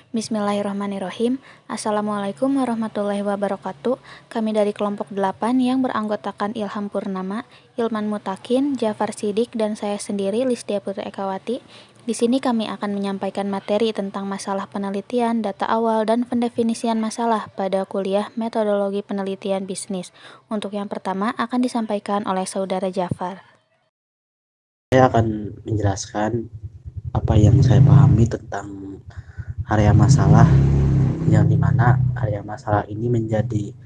Bismillahirrahmanirrahim. Assalamualaikum warahmatullahi wabarakatuh. Kami dari kelompok 8 yang beranggotakan Ilham Purnama, Ilman Mutakin, Jafar Sidik, dan saya sendiri Listia Putri Ekawati. Di sini kami akan menyampaikan materi tentang masalah penelitian, data awal, dan pendefinisian masalah pada kuliah metodologi penelitian bisnis. Untuk yang pertama akan disampaikan oleh saudara Jafar. Saya akan menjelaskan apa yang saya pahami tentang area masalah, yang dimana area masalah ini menjadi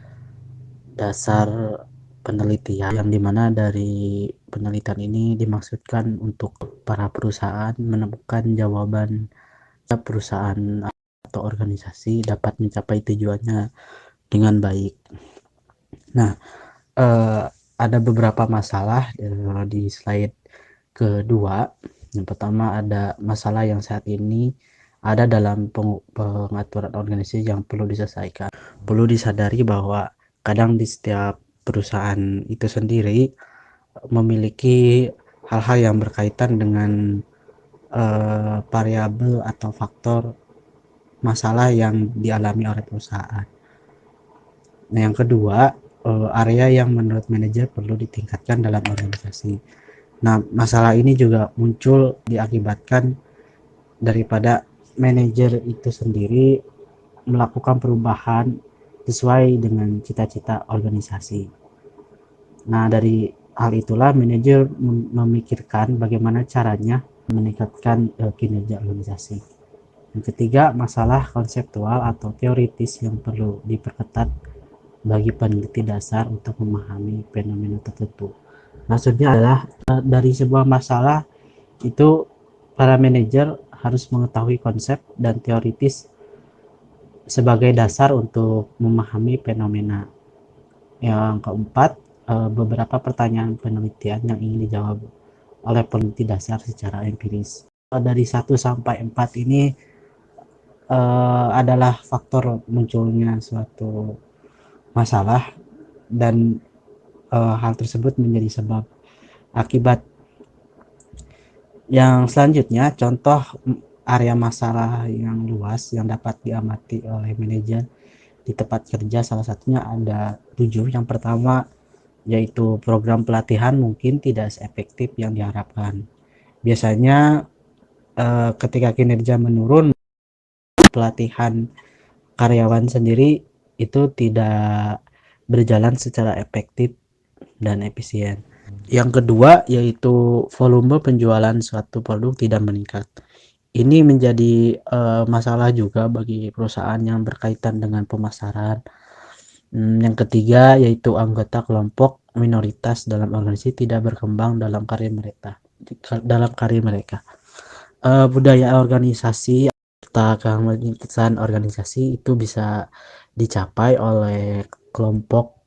dasar penelitian, yang dimana dari penelitian ini dimaksudkan untuk para perusahaan menemukan jawaban perusahaan atau organisasi dapat mencapai tujuannya dengan baik. Nah, ada beberapa masalah di slide kedua. Yang pertama, ada masalah yang saat ini ada dalam pengaturan organisasi yang perlu diselesaikan. Perlu disadari bahwa kadang di setiap perusahaan itu sendiri memiliki hal-hal yang berkaitan dengan variabel atau faktor masalah yang dialami oleh perusahaan. Nah, yang kedua, area yang menurut manajer perlu ditingkatkan dalam organisasi. Nah, masalah ini juga muncul diakibatkan daripada manajer itu sendiri melakukan perubahan sesuai dengan cita-cita organisasi. Nah, dari hal itulah manajer memikirkan bagaimana caranya meningkatkan kinerja organisasi. Yang ketiga, masalah konseptual atau teoritis yang perlu diperketat bagi peneliti dasar untuk memahami fenomena tertentu. Maksudnya adalah dari sebuah masalah itu para manajer harus mengetahui konsep dan teoritis sebagai dasar untuk memahami fenomena. Yang keempat, beberapa pertanyaan penelitian yang ingin dijawab oleh peneliti dasar secara empiris. Dari 1 sampai 4 ini adalah faktor munculnya suatu masalah, dan hal tersebut menjadi sebab akibat. Yang selanjutnya, contoh area masalah yang luas yang dapat diamati oleh manajer di tempat kerja, salah satunya ada 7. Yang pertama yaitu program pelatihan mungkin tidak seefektif yang diharapkan. Biasanya ketika kinerja menurun, pelatihan karyawan sendiri itu tidak berjalan secara efektif dan efisien. Yang kedua yaitu volume penjualan suatu produk tidak meningkat. Ini menjadi masalah juga bagi perusahaan yang berkaitan dengan pemasaran. Yang ketiga yaitu anggota kelompok minoritas dalam organisasi tidak berkembang dalam karya mereka. Budaya organisasi serta keharmonisan organisasi itu bisa dicapai oleh kelompok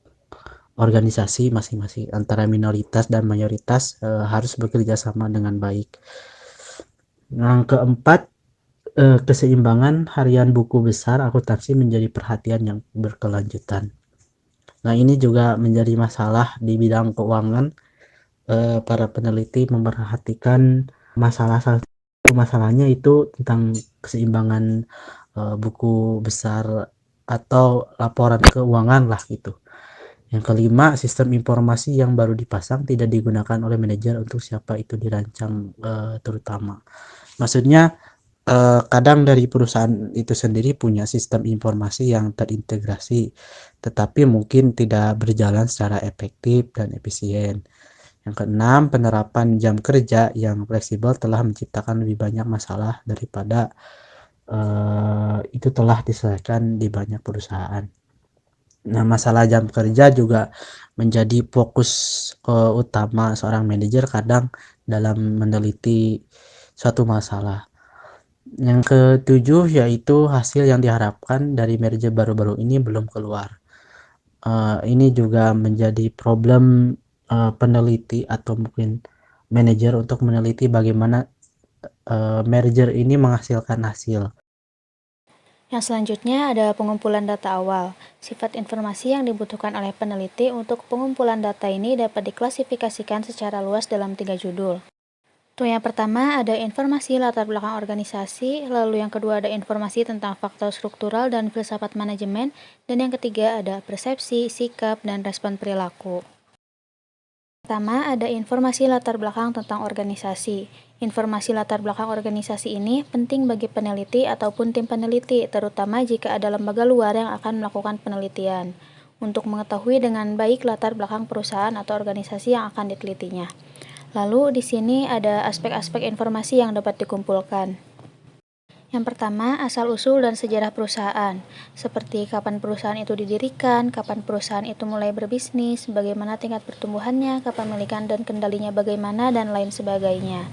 organisasi masing-masing antara minoritas dan mayoritas harus bekerja sama dengan baik. Yang keempat, keseimbangan harian buku besar akuntansi menjadi perhatian yang berkelanjutan. Nah, ini juga menjadi masalah di bidang keuangan. Para peneliti memperhatikan masalahnya itu tentang keseimbangan buku besar atau laporan keuangan lah gitu. Yang kelima, sistem informasi yang baru dipasang tidak digunakan oleh manajer untuk siapa itu dirancang terutama. Maksudnya kadang dari perusahaan itu sendiri punya sistem informasi yang terintegrasi, tetapi mungkin tidak berjalan secara efektif dan efisien. Yang keenam, penerapan jam kerja yang fleksibel telah menciptakan lebih banyak masalah daripada itu telah diselesaikan di banyak perusahaan. Nah, masalah jam kerja juga menjadi fokus utama seorang manajer kadang dalam meneliti suatu masalah. Yang ketujuh yaitu hasil yang diharapkan dari merger baru-baru ini belum keluar. Ini juga menjadi problem peneliti atau mungkin manajer untuk meneliti bagaimana merger ini menghasilkan hasil. Yang selanjutnya ada pengumpulan data awal. Sifat informasi yang dibutuhkan oleh peneliti untuk pengumpulan data ini dapat diklasifikasikan secara luas dalam 3 judul. Tuh, yang pertama ada informasi latar belakang organisasi, lalu yang kedua ada informasi tentang faktor struktural dan filsafat manajemen, dan yang ketiga ada persepsi, sikap, dan respon perilaku. Pertama, ada informasi latar belakang tentang organisasi. Informasi latar belakang organisasi ini penting bagi peneliti ataupun tim peneliti, terutama jika ada lembaga luar yang akan melakukan penelitian, untuk mengetahui dengan baik latar belakang perusahaan atau organisasi yang akan ditelitinya. Lalu di sini ada aspek-aspek informasi yang dapat dikumpulkan. Yang pertama, asal-usul dan sejarah perusahaan, seperti kapan perusahaan itu didirikan, kapan perusahaan itu mulai berbisnis, bagaimana tingkat pertumbuhannya, kepemilikan dan kendalinya bagaimana, dan lain sebagainya.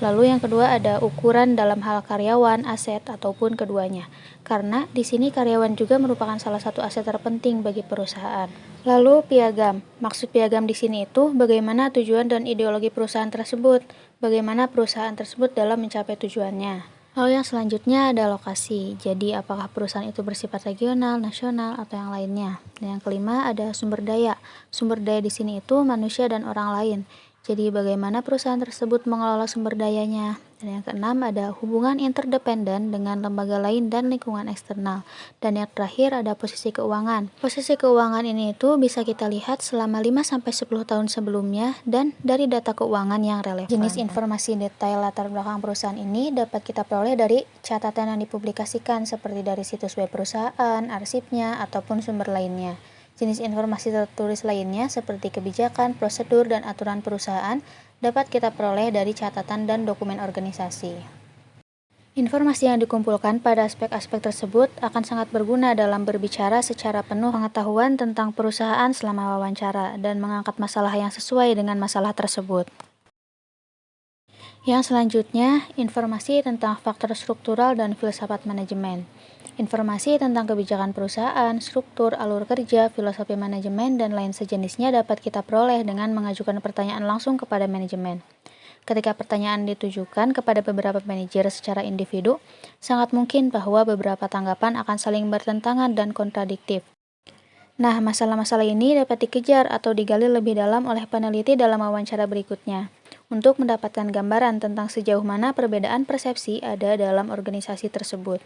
Lalu yang kedua ada ukuran dalam hal karyawan, aset, ataupun keduanya. Karena di sini karyawan juga merupakan salah satu aset terpenting bagi perusahaan. Lalu piagam. Maksud piagam di sini itu bagaimana tujuan dan ideologi perusahaan tersebut, bagaimana perusahaan tersebut dalam mencapai tujuannya. Lalu yang selanjutnya ada lokasi. Jadi apakah perusahaan itu bersifat regional, nasional, atau yang lainnya. Dan yang kelima ada sumber daya. Sumber daya di sini itu manusia dan orang lain. Jadi bagaimana perusahaan tersebut mengelola sumber dayanya. Dan yang keenam ada hubungan interdependen dengan lembaga lain dan lingkungan eksternal. Dan yang terakhir ada posisi keuangan. Posisi keuangan ini itu bisa kita lihat selama 5-10 tahun sebelumnya dan dari data keuangan yang relevan. Jenis informasi detail latar belakang perusahaan ini dapat kita peroleh dari catatan yang dipublikasikan seperti dari situs web perusahaan, arsipnya, ataupun sumber lainnya. Jenis informasi tertulis lainnya seperti kebijakan, prosedur, dan aturan perusahaan dapat kita peroleh dari catatan dan dokumen organisasi. Informasi yang dikumpulkan pada aspek-aspek tersebut akan sangat berguna dalam berbicara secara penuh pengetahuan tentang perusahaan selama wawancara dan mengangkat masalah yang sesuai dengan masalah tersebut. Yang selanjutnya, informasi tentang faktor struktural dan filsafat manajemen. Informasi tentang kebijakan perusahaan, struktur, alur kerja, filosofi manajemen, dan lain sejenisnya dapat kita peroleh dengan mengajukan pertanyaan langsung kepada manajemen. Ketika pertanyaan ditujukan kepada beberapa manajer secara individu, sangat mungkin bahwa beberapa tanggapan akan saling bertentangan dan kontradiktif. Nah, masalah-masalah ini dapat dikejar atau digali lebih dalam oleh peneliti dalam wawancara berikutnya, untuk mendapatkan gambaran tentang sejauh mana perbedaan persepsi ada dalam organisasi tersebut.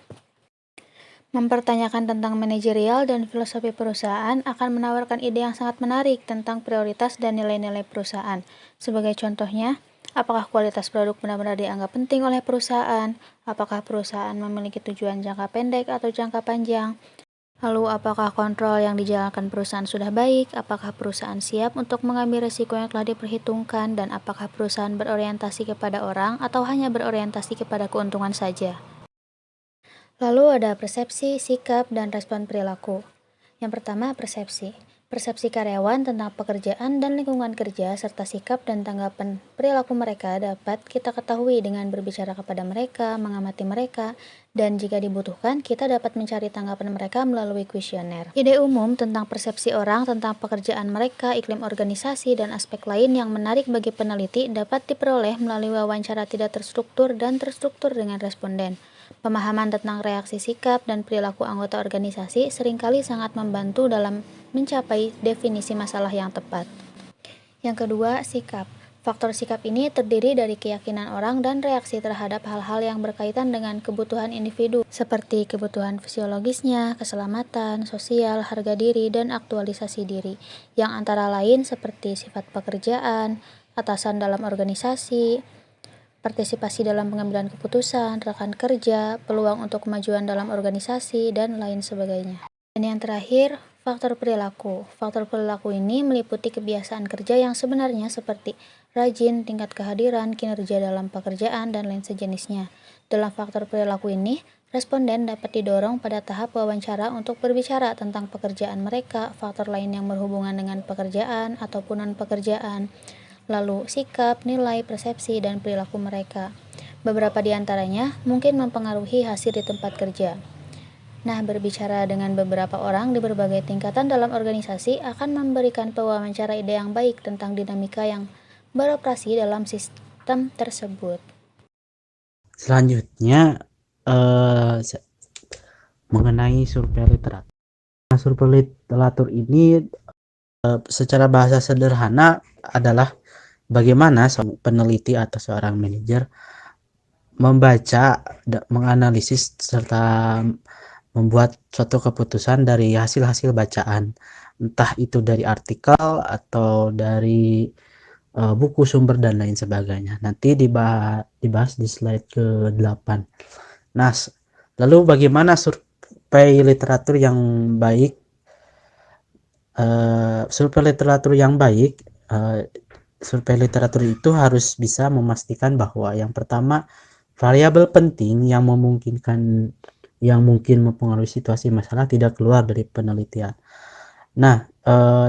Mempertanyakan tentang manajerial dan filosofi perusahaan akan menawarkan ide yang sangat menarik tentang prioritas dan nilai-nilai perusahaan. Sebagai contohnya, apakah kualitas produk benar-benar dianggap penting oleh perusahaan? Apakah perusahaan memiliki tujuan jangka pendek atau jangka panjang? Lalu, apakah kontrol yang dijalankan perusahaan sudah baik? Apakah perusahaan siap untuk mengambil risiko yang telah diperhitungkan? Dan apakah perusahaan berorientasi kepada orang atau hanya berorientasi kepada keuntungan saja? Lalu ada persepsi, sikap, dan respon perilaku. Yang pertama, persepsi. Persepsi karyawan tentang pekerjaan dan lingkungan kerja serta sikap dan tanggapan perilaku mereka dapat kita ketahui dengan berbicara kepada mereka, mengamati mereka, dan jika dibutuhkan, kita dapat mencari tanggapan mereka melalui kuesioner. Ide umum tentang persepsi orang tentang pekerjaan mereka, iklim organisasi, dan aspek lain yang menarik bagi peneliti dapat diperoleh melalui wawancara tidak terstruktur dan terstruktur dengan responden. Pemahaman tentang reaksi sikap dan perilaku anggota organisasi seringkali sangat membantu dalam mencapai definisi masalah yang tepat. Yang kedua, sikap. Faktor sikap ini terdiri dari keyakinan orang dan reaksi terhadap hal-hal yang berkaitan dengan kebutuhan individu, seperti kebutuhan fisiologisnya, keselamatan, sosial, harga diri, dan aktualisasi diri, yang antara lain seperti sifat pekerjaan, atasan dalam organisasi, partisipasi dalam pengambilan keputusan, rekan kerja, peluang untuk kemajuan dalam organisasi, dan lain sebagainya. Dan yang terakhir, faktor perilaku. Faktor perilaku ini meliputi kebiasaan kerja yang sebenarnya seperti rajin, tingkat kehadiran, kinerja dalam pekerjaan, dan lain sejenisnya. Dalam faktor perilaku ini, responden dapat didorong pada tahap wawancara untuk berbicara tentang pekerjaan mereka, faktor lain yang berhubungan dengan pekerjaan ataupun non-pekerjaan, lalu sikap, nilai, persepsi, dan perilaku mereka. Beberapa di antaranya mungkin mempengaruhi hasil di tempat kerja. Nah, berbicara dengan beberapa orang di berbagai tingkatan dalam organisasi akan memberikan pewawancara ide yang baik tentang dinamika yang beroperasi dalam sistem tersebut. Selanjutnya mengenai survei literatur. Nah, survei literatur ini secara bahasa sederhana adalah bagaimana peneliti atau seorang manajer membaca, menganalisis serta membuat suatu keputusan dari hasil-hasil bacaan, entah itu dari artikel atau dari buku sumber dan lain sebagainya. Nanti dibahas di slide ke-8. Nah, lalu bagaimana survei literatur yang baik? Survei literatur yang baik, survei literatur itu harus bisa memastikan bahwa yang pertama, variabel penting yang mungkin mempengaruhi situasi masalah tidak keluar dari penelitian. Nah,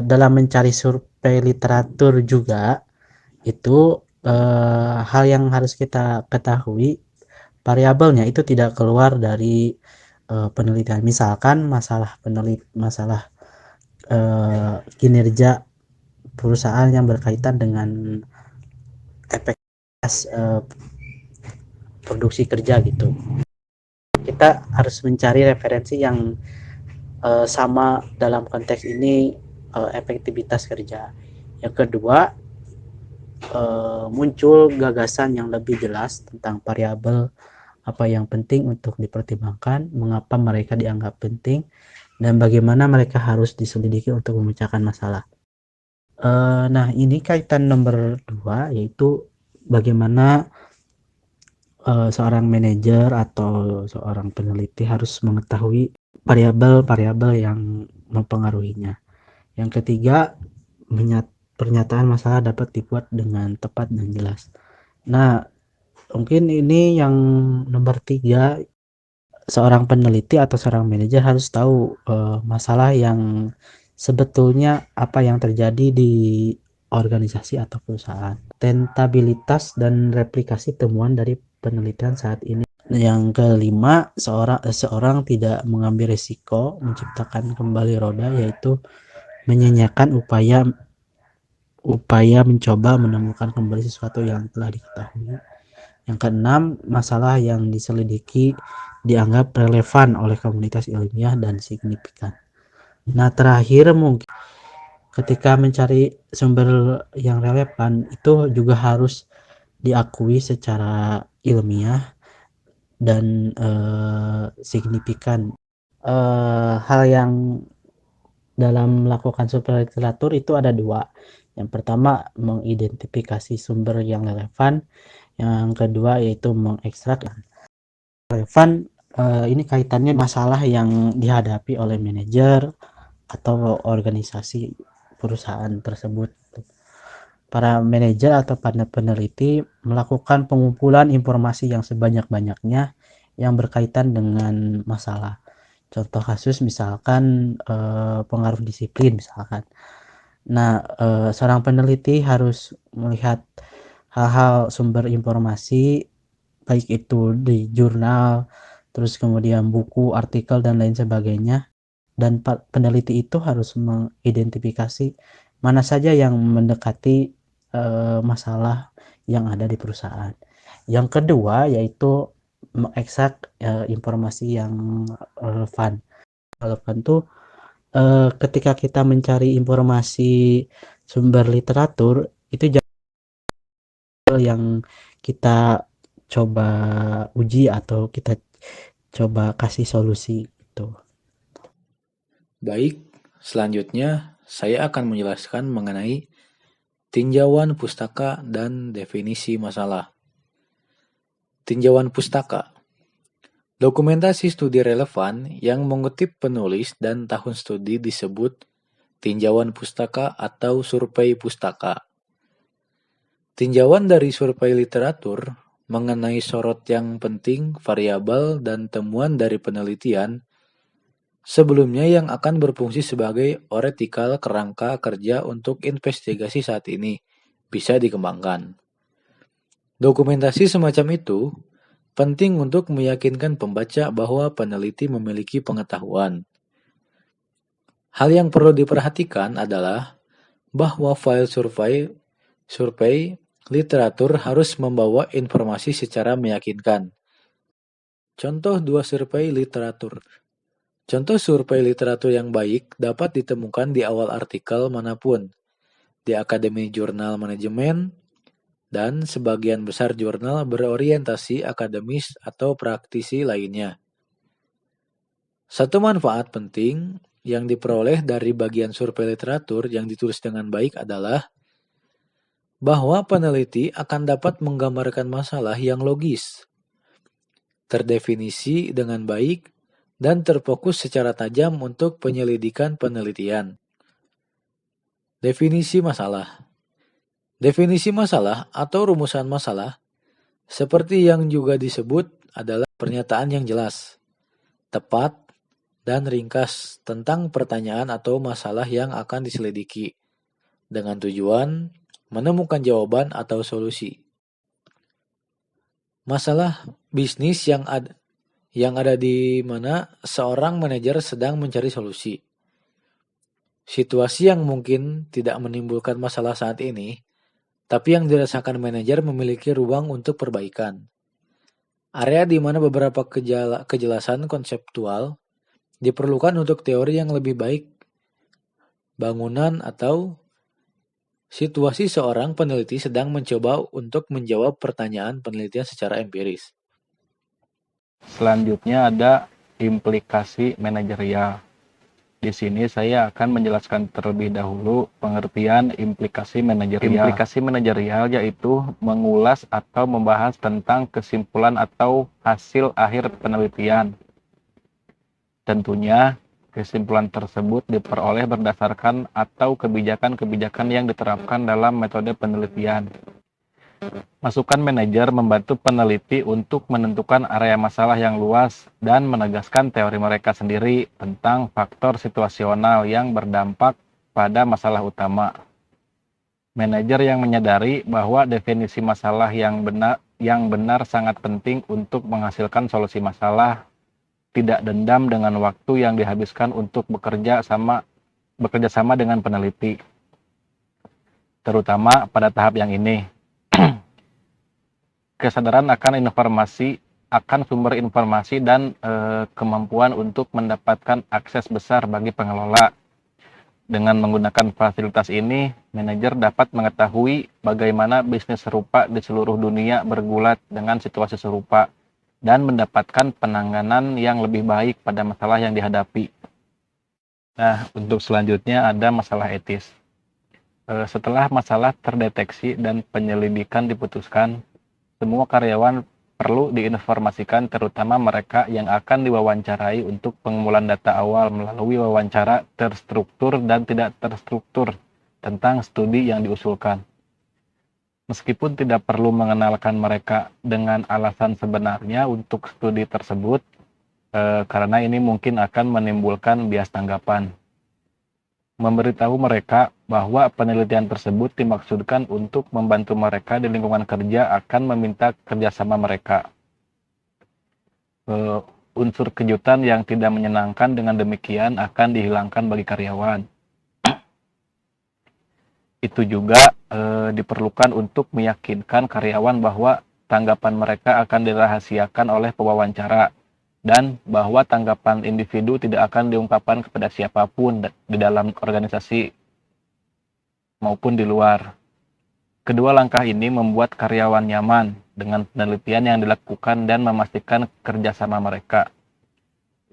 dalam mencari survei literatur juga itu hal yang harus kita ketahui, variabelnya itu tidak keluar dari penelitian. Misalkan masalah kinerja perusahaan yang berkaitan dengan efektivitas produksi kerja gitu. Kita harus mencari referensi yang sama dalam konteks ini, efektivitas kerja. Yang kedua, muncul gagasan yang lebih jelas tentang variabel apa yang penting untuk dipertimbangkan, mengapa mereka dianggap penting, dan bagaimana mereka harus diselidiki untuk memecahkan masalah. Nah, ini kaitan nomor 2, yaitu bagaimana seorang manajer atau seorang peneliti harus mengetahui variabel-variabel yang mempengaruhinya. Yang ketiga, pernyataan masalah dapat dibuat dengan tepat dan jelas. Nah, mungkin ini yang nomor 3, seorang peneliti atau seorang manajer harus tahu masalah yang sebetulnya apa yang terjadi di organisasi atau perusahaan. Tentabilitas dan replikasi temuan dari penelitian saat ini. Yang kelima, seorang tidak mengambil risiko menciptakan kembali roda, yaitu menyanyiakan upaya mencoba menemukan kembali sesuatu yang telah diketahui. Yang keenam, masalah yang diselidiki dianggap relevan oleh komunitas ilmiah dan signifikan. Nah, terakhir mungkin ketika mencari sumber yang relevan itu juga harus diakui secara ilmiah dan signifikan. Hal yang dalam melakukan survei literatur itu ada dua. Yang pertama, mengidentifikasi sumber yang relevan. Yang kedua, yaitu mengekstrak relevan. Ini kaitannya masalah yang dihadapi oleh manajer atau organisasi perusahaan tersebut. Para manajer atau peneliti melakukan pengumpulan informasi yang sebanyak-banyaknya yang berkaitan dengan masalah. Contoh kasus misalkan pengaruh disiplin misalkan. Nah, seorang peneliti harus melihat hal-hal sumber informasi, baik itu di jurnal, terus kemudian buku, artikel, dan lain sebagainya. Dan peneliti itu harus mengidentifikasi mana saja yang mendekati masalah yang ada di perusahaan. Yang kedua yaitu mengekstrak informasi yang relevan. Relevan tuh ketika kita mencari informasi sumber literatur itu yang kita coba uji atau kita coba kasih solusi itu. Baik, selanjutnya saya akan menjelaskan mengenai tinjauan pustaka dan definisi masalah. Tinjauan pustaka. Dokumentasi studi relevan yang mengutip penulis dan tahun studi disebut tinjauan pustaka atau survei pustaka. Tinjauan dari survei literatur mengenai sorot yang penting, variabel, dan temuan dari penelitian sebelumnya yang akan berfungsi sebagai oretikal kerangka kerja untuk investigasi saat ini bisa dikembangkan. Dokumentasi semacam itu penting untuk meyakinkan pembaca bahwa peneliti memiliki pengetahuan. Hal yang perlu diperhatikan adalah bahwa file survei literatur harus membawa informasi secara meyakinkan. Contoh 2 survei literatur. Contoh survei literatur yang baik dapat ditemukan di awal artikel manapun, di Akademi Jurnal Manajemen, dan sebagian besar jurnal berorientasi akademis atau praktisi lainnya. Satu manfaat penting yang diperoleh dari bagian survei literatur yang ditulis dengan baik adalah bahwa peneliti akan dapat menggambarkan masalah yang logis, terdefinisi dengan baik, dan terfokus secara tajam untuk penyelidikan penelitian. Definisi masalah. Definisi masalah atau rumusan masalah, seperti yang juga disebut, adalah pernyataan yang jelas, tepat, dan ringkas tentang pertanyaan atau masalah yang akan diselidiki, dengan tujuan menemukan jawaban atau solusi. Masalah bisnis yang ada di mana seorang manajer sedang mencari solusi. Situasi yang mungkin tidak menimbulkan masalah saat ini, tapi yang dirasakan manajer memiliki ruang untuk perbaikan. Area di mana beberapa kejelasan konseptual diperlukan untuk teori yang lebih baik, bangunan atau situasi seorang peneliti sedang mencoba untuk menjawab pertanyaan penelitian secara empiris. Selanjutnya ada implikasi manajerial. Di sini saya akan menjelaskan terlebih dahulu pengertian implikasi manajerial. Implikasi manajerial yaitu mengulas atau membahas tentang kesimpulan atau hasil akhir penelitian. Tentunya, kesimpulan tersebut diperoleh berdasarkan atau kebijakan-kebijakan yang diterapkan dalam metode penelitian. Masukan manajer membantu peneliti untuk menentukan area masalah yang luas dan menegaskan teori mereka sendiri tentang faktor situasional yang berdampak pada masalah utama. Manajer yang menyadari bahwa definisi masalah yang benar sangat penting untuk menghasilkan solusi masalah, tidak dendam dengan waktu yang dihabiskan untuk bekerja sama dengan peneliti, terutama pada tahap yang ini. Kesadaran akan sumber informasi dan kemampuan untuk mendapatkan akses besar bagi pengelola. Dengan menggunakan fasilitas ini, manajer dapat mengetahui bagaimana bisnis serupa di seluruh dunia bergulat dengan situasi serupa dan mendapatkan penanganan yang lebih baik pada masalah yang dihadapi. Nah, untuk selanjutnya ada masalah etis. Setelah masalah terdeteksi dan penyelidikan diputuskan, semua karyawan perlu diinformasikan, terutama mereka yang akan diwawancarai, untuk pengumpulan data awal melalui wawancara terstruktur dan tidak terstruktur tentang studi yang diusulkan. Meskipun tidak perlu mengenalkan mereka dengan alasan sebenarnya untuk studi tersebut, karena ini mungkin akan menimbulkan bias tanggapan. Memberitahu mereka bahwa penelitian tersebut dimaksudkan untuk membantu mereka di lingkungan kerja akan meminta kerjasama mereka. Unsur kejutan yang tidak menyenangkan dengan demikian akan dihilangkan bagi karyawan. Itu juga diperlukan untuk meyakinkan karyawan bahwa tanggapan mereka akan dirahasiakan oleh pewawancara, dan bahwa tanggapan individu tidak akan diungkapkan kepada siapapun di dalam organisasi maupun di luar. Kedua langkah ini membuat karyawan nyaman dengan penelitian yang dilakukan dan memastikan kerjasama mereka.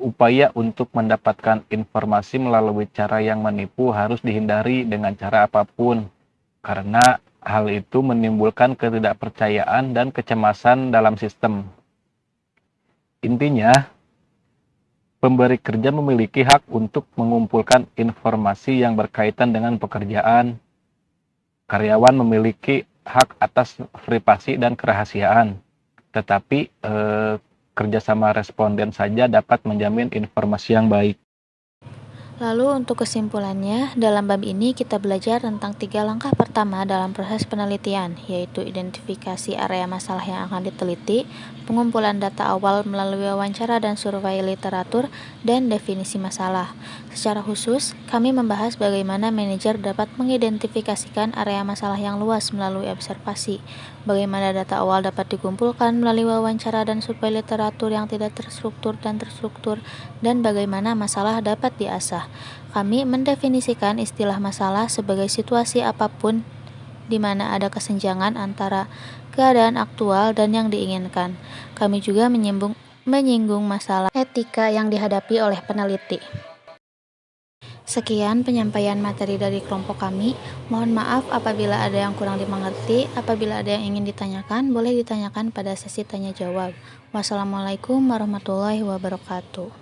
Upaya untuk mendapatkan informasi melalui cara yang menipu harus dihindari dengan cara apapun, karena hal itu menimbulkan ketidakpercayaan dan kecemasan dalam sistem. Intinya, pemberi kerja memiliki hak untuk mengumpulkan informasi yang berkaitan dengan pekerjaan. Karyawan memiliki hak atas privasi dan kerahasiaan, tetapi kerjasama responden saja dapat menjamin informasi yang baik. Lalu untuk kesimpulannya, dalam bab ini kita belajar tentang 3 langkah pertama dalam proses penelitian, yaitu identifikasi area masalah yang akan diteliti, pengumpulan data awal melalui wawancara dan survei literatur, dan definisi masalah. Secara khusus, kami membahas bagaimana manajer dapat mengidentifikasikan area masalah yang luas melalui observasi, bagaimana data awal dapat dikumpulkan melalui wawancara dan survei literatur yang tidak terstruktur dan terstruktur, dan bagaimana masalah dapat diasah. Kami mendefinisikan istilah masalah sebagai situasi apapun di mana ada kesenjangan antara keadaan aktual dan yang diinginkan. Kami juga menyinggung masalah etika yang dihadapi oleh peneliti. Sekian penyampaian materi dari kelompok kami. Mohon maaf apabila ada yang kurang dimengerti. Apabila ada yang ingin ditanyakan, boleh ditanyakan pada sesi tanya jawab. Wassalamualaikum warahmatullahi wabarakatuh.